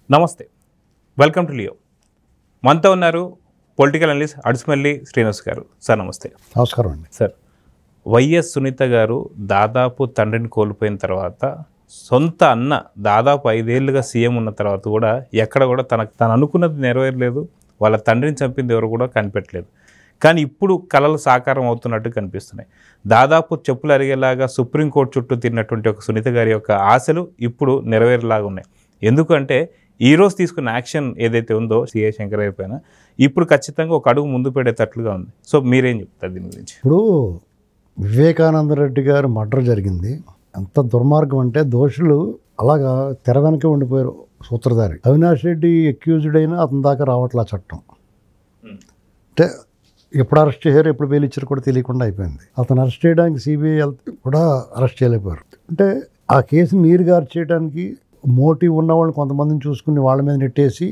నమస్తే, welcome to Leo. మనతో ఉన్నారు పొలిటికల్ అనలిస్ట్ అడుసుమల్లి శ్రీనివాస్ గారు. సార్ నమస్తే. నమస్కారం అండి. సార్, వైఎస్ సునీత గారు దాదాపు తండ్రిని కోల్పోయిన తర్వాత సొంత అన్న దాదాపు 5 ఏళ్ళుగా సీఎం ఉన్న తర్వాత కూడా ఎక్కడ కూడా తను అనుకున్నది నెరవేరలేదు. వాళ్ళ తండ్రిని చంపింది ఎవరు కూడా కనిపెట్టలేదు. కానీ ఇప్పుడు కళలు సాకారం అవుతున్నట్టు కనిపిస్తున్నాయి. దాదాపు చెప్పులు అరిగేలాగా సుప్రీంకోర్టు చుట్టూ తిన్నటువంటి ఒక సునీత గారి యొక్క ఆశలు ఇప్పుడు నెరవేరేలాగా ఉన్నాయి. ఎందుకంటే ఈరోజు తీసుకున్న యాక్షన్ ఏదైతే ఉందో సిఐ శంకరయ్య పైన ఇప్పుడు ఖచ్చితంగా ఒక అడుగు ముందు పెడేటట్లుగా ఉంది. సో మీరేం చెప్తారు దీని గురించి? ఇప్పుడు వివేకానంద రెడ్డి గారు మర్డర్ జరిగింది. ఎంత దుర్మార్గం అంటే దోషులు అలాగా తెర వెనకే ఉండిపోయారు. సూత్రధారి అవినాష్ రెడ్డి అక్యూజ్డ్ అయినా అతని దాకా రావట్లా చట్టం. అంటే ఎప్పుడు అరెస్ట్ చేశారు, ఎప్పుడు బెయిల్ ఇచ్చారు కూడా తెలియకుండా అయిపోయింది. అతను అరెస్ట్ చేయడానికి సిబిఐ కూడా అరెస్ట్ చేయలేకపోయారు. అంటే ఆ కేసుని నీరు గారు చేయడానికి మోటివ్ ఉన్న వాళ్ళని కొంతమందిని చూసుకుని వాళ్ళ మీద నెట్టేసి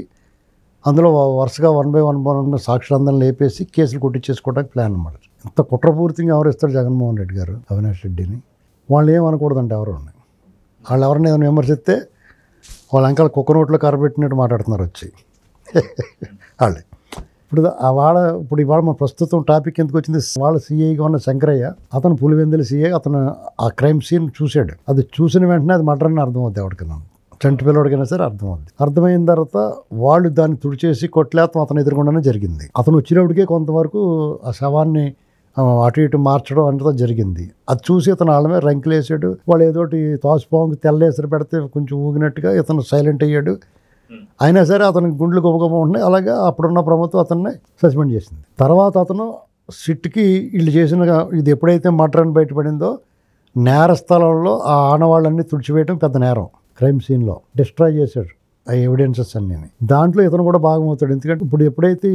అందులో వరుసగా 1 by 1 సాక్షులందరిని లేపేసి కేసులు కొట్టించేసుకోవడానికి ప్లాన్ అన్నమాట. ఎంత కుట్రపూరితంగా వ్యవహరిస్తారు జగన్మోహన్ రెడ్డి గారు అవినాష్ రెడ్డిని. వాళ్ళు ఏమనకూడదంటే ఎవరు వాళ్ళు ఎవరిని ఏదైనా విమర్శిస్తే వాళ్ళ అంకల్ కుక్క నోట్లో కరబెట్టినట్టు మాట్లాడుతున్నారు వచ్చి వాళ్ళే. ఇప్పుడు ఇవాళ మన ప్రస్తుతం టాపిక్ ఎందుకు వచ్చింది, వాళ్ళ సిఐగా ఉన్న శంకరయ్య, అతను పులివెందుల సిఐ, అతను ఆ క్రైమ్ సీన్ చూశాడు. అది చూసిన వెంటనే అది మర్డర్ అని అర్థం అవుతుంది. ఎవరికైనా చంటి పిల్లడికైనా సరే అర్థమవుద్ది. అర్థమైన తర్వాత వాళ్ళు దాన్ని తుడిచేసి కొట్లేతం అతను ఎదురుకుండానే జరిగింది. అతను వచ్చినప్పటికే కొంతవరకు ఆ శవాన్ని అటు ఇటు మార్చడం అంతా జరిగింది. అది చూసి ఇతను వాళ్ళ మీద రంకిలేసాడు. వాళ్ళు ఏదోటి తోసిపాముకి తెల్లేసరి పెడితే కొంచెం ఊగినట్టుగా ఇతను సైలెంట్ అయ్యాడు. అయినా సరే అతనికి గుండెలు గొప్పగొప్ప ఉంటున్నాయి. అలాగే అప్పుడున్న ప్రభుత్వం అతన్ని సస్పెండ్ చేసింది. తర్వాత అతను సిట్కి వీళ్ళు చేసిన ఇది ఎప్పుడైతే మర్డర్ అని బయటపడిందో నేర స్థలంలో ఆ ఆనవాళ్ళన్నీ తుడిచివేయడం పెద్ద నేరం. క్రైమ్ సీన్లో డిస్ట్రాయ్ చేశాడు ఆ ఎవిడెన్సెస్ అన్నీ. దాంట్లో ఇతను కూడా భాగమవుతాడు. ఎందుకంటే ఇప్పుడు ఎప్పుడైతే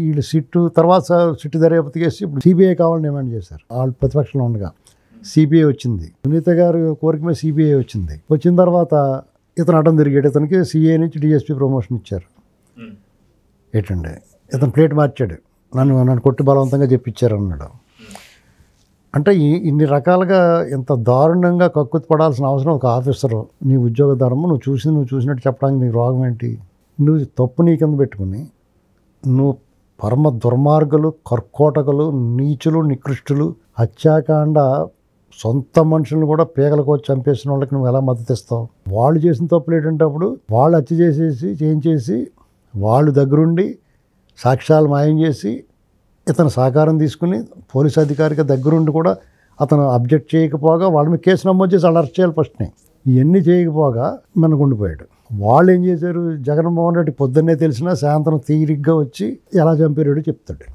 వీళ్ళు సిట్టు తర్వాత సిట్టు దర్యాప్తు చేసి ఇప్పుడు సిబిఐ కావాలని డిమాండ్ చేశారు. వాళ్ళు ప్రతిపక్షంలో ఉండగా సిబిఐ వచ్చింది. సునీత గారు కోరిక మీద సిబిఐ వచ్చింది. వచ్చిన తర్వాత ఇతను అడ్డం తిరిగాడు. ఇతనికి సిఐ నుంచి డిఎస్పీ ప్రమోషన్ ఇచ్చారు. ఏంటండి ఇతను ప్లేట్ మార్చాడు. నన్ను కొట్టి బలవంతంగా చెప్పించారు అన్నాడు. అంటే ఇన్ని రకాలుగా ఇంత దారుణంగా కక్కుతి పడాల్సిన అవసరం ఒక ఆఫీసరు, నీ ఉద్యోగ ధర్మం నువ్వు చూసినట్టు చెప్పడానికి నీకు రోగం ఏంటి? నువ్వు తప్పు నీ కింద పెట్టుకుని నువ్వు పరమ దుర్మార్గులు, కర్కోటకులు, నీచులు, నికృష్టులు, హత్యాకాండ సొంత మనుషులను కూడా పీగలకు వచ్చి చంపేసిన వాళ్ళకి నువ్వు ఎలా మద్దతు ఇస్తావు? వాళ్ళు చేసిన తప్పులు ఏంటంటప్పుడు వాళ్ళు హత్య చేయించేసి వాళ్ళు దగ్గరుండి సాక్ష్యాలు మాయం చేసి ఇతను సహకారం తీసుకుని పోలీస్ అధికారికి దగ్గరుండి కూడా అతను అబ్జెక్ట్ చేయకపోగా వాళ్ళ మీద కేసు నమోదు చేసి వాళ్ళు అరెస్ట్ చేయాలి ఫస్ట్నే. ఇవన్నీ చేయకపోగా మనకు ఉండిపోయాడు. వాళ్ళు ఏం చేశారు, జగన్మోహన్ రెడ్డి పొద్దున్నే తెలిసినా సాయంత్రం తీరిగ్గా వచ్చి ఎలా చంపారు చెప్తాడు.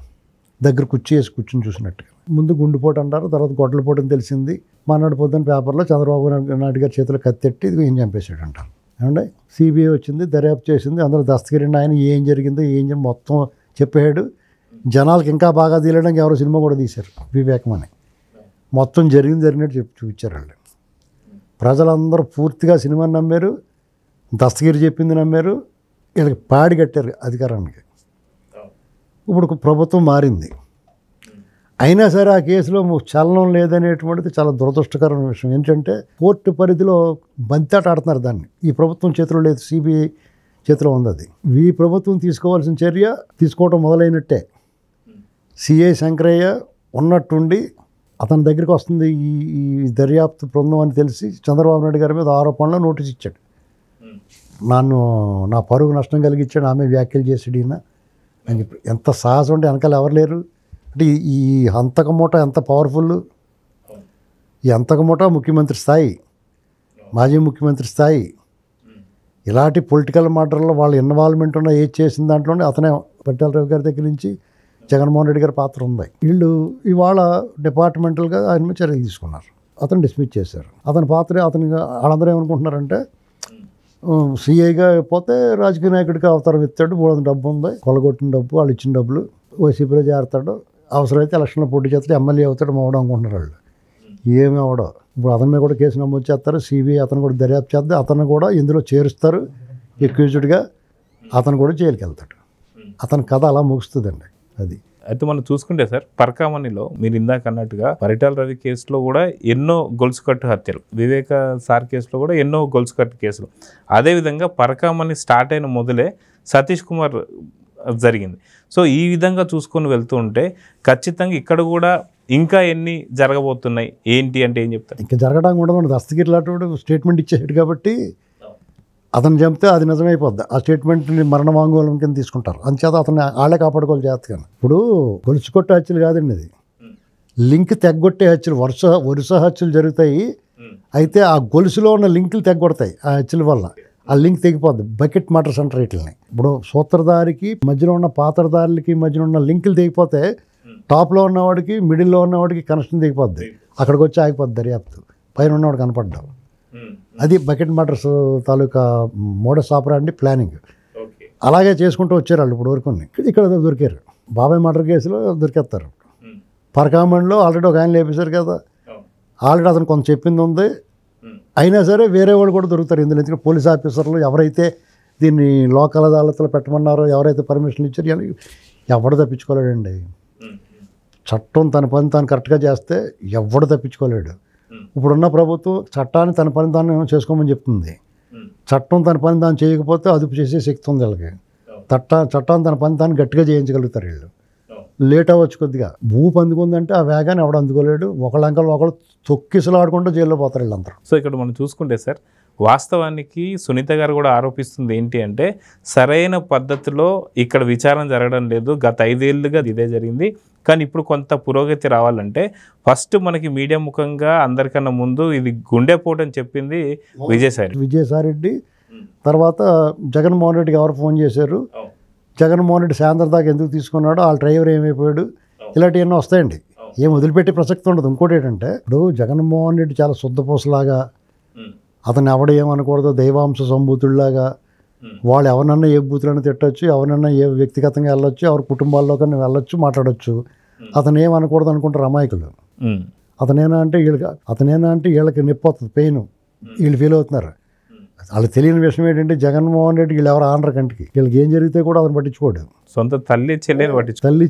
దగ్గర కూర్చుని చూసినట్టుగా. ముందు గుండెపోటు అంటారు, తర్వాత గొడ్డలపోటు అని తెలిసింది. మన్నాడు పొద్దున్న పేపర్లో చంద్రబాబు నాయుడు గారి చేతిలో కత్తెట్టి ఇది ఏం చంపేశాడు అంటారు. ఏమంటే సిబిఐ వచ్చింది, దర్యాప్తు చేసింది. అందులో దస్తగిరిని ఆయన ఏం జరిగిందో మొత్తం చెప్పాడు. జనాలకు ఇంకా బాగా తీయడానికి ఎవరో సినిమా కూడా తీశారు, వివేకం అని. మొత్తం జరిగినట్టు చూపించారు వాళ్ళు. ప్రజలందరూ పూర్తిగా సినిమాని నమ్మారు, దస్తగిరి చెప్పింది నమ్మారు. వీళ్ళకి పాడి కట్టారు అధికారానికి. ఇప్పుడు ప్రభుత్వం మారింది. అయినా సరే ఆ కేసులో చలనం లేదనేటువంటిది చాలా దురదృష్టకరమైన విషయం. ఏంటంటే కోర్టు పరిధిలో బంతాట ఆడుతున్నారు దాన్ని. ఈ ప్రభుత్వం చేతిలో లేదు, సిబిఐ చేతిలో ఉంది. అది ఈ ప్రభుత్వం తీసుకోవాల్సిన చర్య తీసుకోవడం మొదలైనట్టే. సిఐ శంకరయ్య ఉన్నట్టుండి అతని దగ్గరికి వస్తుంది ఈ దర్యాప్తు బృందం అని తెలిసి చంద్రబాబు నాయుడు గారి మీద ఆరోపణలో నోటీస్ ఇచ్చాడు. నా పరుగు నష్టం కలిగించాడు, ఆమె వ్యాఖ్యలు చేసాడు ఈయన అని చెప్పి. ఎంత సాహసం ఉంటే వెనకాల ఎవరు లేరు. అంటే ఈ హంతకమూట ఎంత పవర్ఫుల్. ఈ హంతకమూట ముఖ్యమంత్రి స్థాయి, మాజీ ముఖ్యమంత్రి స్థాయి. ఇలాంటి పొలిటికల్ మ్యాటర్లో వాళ్ళ ఇన్వాల్వ్మెంట్ ఉన్న ఏది చేసిన దాంట్లోనే అతనే పట్టాల రవి గారి దగ్గర నుంచి జగన్మోహన్ రెడ్డి గారి పాత్ర ఉంది. వీళ్ళు ఇవాళ డిపార్ట్మెంటల్గా ఆయన మీద చర్య తీసుకున్నారు. అతను డిస్మిస్ చేశారు. అతని పాత్ర వాళ్ళందరూ ఏమనుకుంటున్నారంటే సిఐగా పోతే రాజకీయ నాయకుడికి అవతారం ఎత్తాడు, బోళ్ళ డబ్బు ఉంది, కొలగొట్టిన డబ్బు, వాళ్ళు ఇచ్చిన డబ్బులు, వైసీపీలో చేరతాడు, అవసరమైతే ఎలక్షన్లో పోటీ చేస్తాడు, ఎమ్మెల్యే అవుతాడు, మోవడం అనుకుంటున్నారు వాళ్ళు. ఏమి అవడం. ఇప్పుడు అతని మీద కూడా కేసు నమోదు చేస్తారు. సిబిఐ అతను కూడా దర్యాప్తు చేద్దాం, అతను కూడా ఇందులో చేరుస్తారు అక్యూజ్డ్గా. అతను కూడా జైలుకి వెళ్తాడు. అతని కథ అలా ముగుస్తుందండి. అది అయితే మనం చూసుకుంటే సార్ పరకామణిలో మీరు ఇందాక అన్నట్టుగా పరిటాల రవి కేసులో కూడా ఎన్నో గొలుసు కట్టు హత్యలు, వివేక సార్ కేసులో కూడా ఎన్నో గొలుసు కట్టు కేసులు, అదేవిధంగా పరకామణి స్టార్ట్ అయిన మొదలే సతీష్ కుమార్ జరిగింది. సో ఈ విధంగా చూసుకొని వెళ్తూ ఉంటే ఖచ్చితంగా ఇక్కడ కూడా ఇంకా ఎన్ని జరగబోతున్నాయి ఏంటి అంటే ఏం చెప్తారు? ఇంకా జరగడానికి ఉండదు. దస్తగిరి లాంటి స్టేట్మెంట్ ఇచ్చేసాడు కాబట్టి అతను చంపితే అది నిజమైపోద్ది. ఆ స్టేట్మెంట్ని మరణ వాంగ్మూలం కింద తీసుకుంటారు. అందుచేత అతను వాళ్ళే కాపాడుకోవాలి చేస్తాను. ఇప్పుడు గొలుసు కొట్టే హత్యలు కాదండి, ఇది లింక్ తెగ్గొట్టే హత్యలు. వరుస హత్యలు జరుగుతాయి. అయితే ఆ గొలుసులో ఉన్న లింకులు తెగ్గొడతాయి ఆ హత్యల వల్ల. ఆ లింక్ తెగిపోద్ది. బకెట్ మర్డర్స్ అంటారు వీటిని. ఇప్పుడు సూత్రధారికి మధ్యలో ఉన్న పాత్రధారులకి మధ్యలో ఉన్న లింకులు తెగిపోతే టాప్లో ఉన్నవాడికి మిడిల్లో ఉన్నవాడికి కనెక్షన్ తెగిపోద్ది. అక్కడికి వచ్చి ఆగిపోద్ది దర్యాప్తు. పైన ఉన్నవాడు కనపడ్డావు. అది బకెట్ మర్డర్స్ తాలూకా మోడస్ ఆపరాండి ప్లానింగ్. అలాగే చేసుకుంటూ వచ్చారు వాళ్ళు ఇప్పుడు వరకు. ఇక్కడ దొరికారు. బాబాయ్ మర్డర్ కేసులో దొరికేస్తారు. పరకామణిలో ఆల్రెడీ ఒక ఆయన లేపేశారు కదా, ఆల్రెడీ అతను కొంత చెప్పింది ఉంది. అయినా సరే వేరే వాళ్ళు కూడా దొరుకుతారు ఇందులో. ఎందుకంటే పోలీస్ ఆఫీసర్లు ఎవరైతే దీన్ని లోకల్ అదాలత్లో పెట్టమన్నారో, ఎవరైతే పర్మిషన్ ఇచ్చారో ఎవడు తప్పించుకోలేడండి. చట్టం తన పని తాను కరెక్ట్గా చేస్తే ఎవడు తప్పించుకోలేడు. ఇప్పుడున్న ప్రభుత్వం చట్టాన్ని తన పని తాను చేసుకోమని చెప్తుంది. చట్టం తన పని తాను చేయకపోతే అదుపు చేసే శక్తి ఉంది వీళ్ళకి. చట్టాన్ని తన పని తాను గట్టిగా చేయించగలుగుతారు వీళ్ళు. లేట్ అవ్వచ్చు కొద్దిగా. భూమి అందుకుందంటే ఆ వేగాన్ని ఎవడు అందుకోలేడు. ఒకళ్ళంకలు ఒకళ్ళు తొక్కిసలాడుకుంటూ జైల్లో పోతారు వీళ్ళందరూ. సో ఇక్కడ మనం చూసుకుంటే సార్, వాస్తవానికి సునీత గారు కూడా ఆరోపిస్తుంది ఏంటి అంటే సరైన పద్ధతిలో ఇక్కడ విచారణ జరగడం లేదు. గత 5 ఏళ్ళుగా ఇదే జరిగింది. కానీ ఇప్పుడు కొంత పురోగతి రావాలంటే ఫస్ట్ మనకి మీడియా ముఖంగా అందరికన్నా ముందు ఇది గుండెపోటు అని చెప్పింది విజయసాయిరెడ్డి. తర్వాత జగన్మోహన్ రెడ్డికి ఎవరు ఫోన్ చేశారు, జగన్మోహన్ రెడ్డి సాయంత్రం దాకా ఎందుకు తీసుకున్నాడు, వాళ్ళ డ్రైవర్ ఏమైపోయాడు, ఇలాంటివన్నీ వస్తాయండి. ఏం వదిలిపెట్టే ప్రసక్తి ఉండదు. ఇంకోటి ఏంటంటే ఇప్పుడు జగన్మోహన్ రెడ్డి చాలా శుద్ధపూసలాగా, అతను ఎవడ ఏమనకూడదు, దైవాంశ సంభూతుల్లాగా వాళ్ళు ఎవరినన్నా ఏ బూతులను తిట్టచ్చు, ఎవరినన్నా ఏ వ్యక్తిగతంగా వెళ్ళొచ్చు, ఎవరి కుటుంబాల్లో కన్నా వెళ్ళొచ్చు, మాట్లాడచ్చు. అతను ఏమనకూడదు అనుకుంటారు అమాయకులు. అతనేనా అంటే వీళ్ళకి నొప్పి వస్తుంది, పెయిన్. వీళ్ళు ఫీల్ అవుతున్నారు. వాళ్ళకి తెలియని విషయం ఏంటంటే జగన్మోహన్ రెడ్డి వీళ్ళు ఎవరు ఆనరు కంటికి. వీళ్ళకి ఏం జరిగితే కూడా అతను పట్టించుకోడు. సొంత తల్లి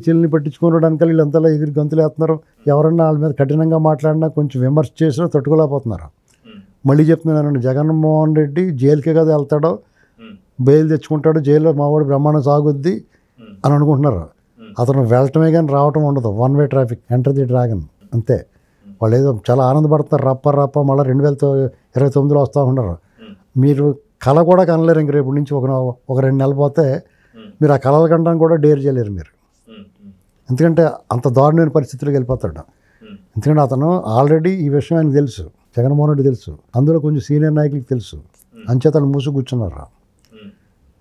చెల్లిని పట్టించుకోవడానికి వీళ్ళు ఎంతలా ఎగిరి గంతులు వేస్తున్నారు. ఎవరన్నా వాళ్ళ మీద కఠినంగా మాట్లాడినా, కొంచెం విమర్శ చేసినా తట్టుకోలేకపోతున్నారు. మళ్ళీ చెప్తున్నానండి, జగన్మోహన్ రెడ్డి జైలుకే కదా వెళ్తాడో, బెయిల్ తెచ్చుకుంటాడు, జైల్లో మావాడు బ్రహ్మాండం సాగుద్ది అని అనుకుంటున్నారు. అతను వెళ్ళటమే కానీ రావటం ఉండదు. 1 way traffic, enter the dragon అంతే. వాళ్ళు ఏదో చాలా ఆనందపడతారు. రప్ప మళ్ళీ 2029లో వస్తూ ఉన్నారు. మీరు కళ కూడా కనలేరు. ఇంక రేపు నుంచి ఒక 2 నెలలు పోతే మీరు ఆ కళలు కనడానికి కూడా డేర్ చేయలేరు మీరు. ఎందుకంటే అంత దారుణమైన పరిస్థితులకు వెళ్ళిపోతాడు. ఎందుకంటే అతను ఆల్రెడీ ఈ విషయం ఆయనకు తెలుసు, జగన్మోహన్ రెడ్డి తెలుసు, అందులో కొంచెం సీనియర్ నాయకులకు తెలుసు. అంచేతను మూసు కూర్చున్నారు.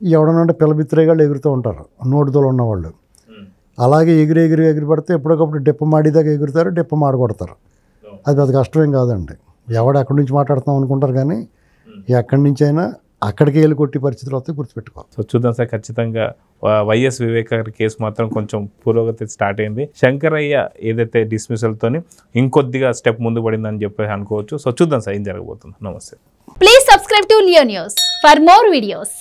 ఎవడనంటే పిల్లబిత్తిరేగాళ్ళు ఎగురుతూ ఉంటారు, నోటితోలు ఉన్నవాళ్ళు. అలాగే ఎగిరి పడితే ఎప్పటికప్పుడు డిప్ప మాడిదాకా ఎగురుతారు, డిప్ప మాడగొడతారు. అది పెద్ద కష్టమేం కాదండి. ఎవడు ఎక్కడి నుంచి మాట్లాడుతాం అనుకుంటారు, కానీ ఎక్కడి నుంచి అయినా అక్కడికి వెళ్ళి కొట్టి పరిస్థితులు వస్తే గుర్తుపెట్టుకోవాలి. సో చూద్దాం సార్, ఖచ్చితంగా వైఎస్ వివేక గారి కేసు మాత్రం కొంచెం పురోగతి స్టార్ట్ అయింది. శంకరయ్య ఏదైతే డిస్మిసల్తోని ఇంకొద్దిగా స్టెప్ ముందు పడిందని చెప్పి అనుకోవచ్చు. సో చూద్దాం సార్ ఏం జరగబోతుంది. నమస్తే. Please subscribe to Leo news for more videos.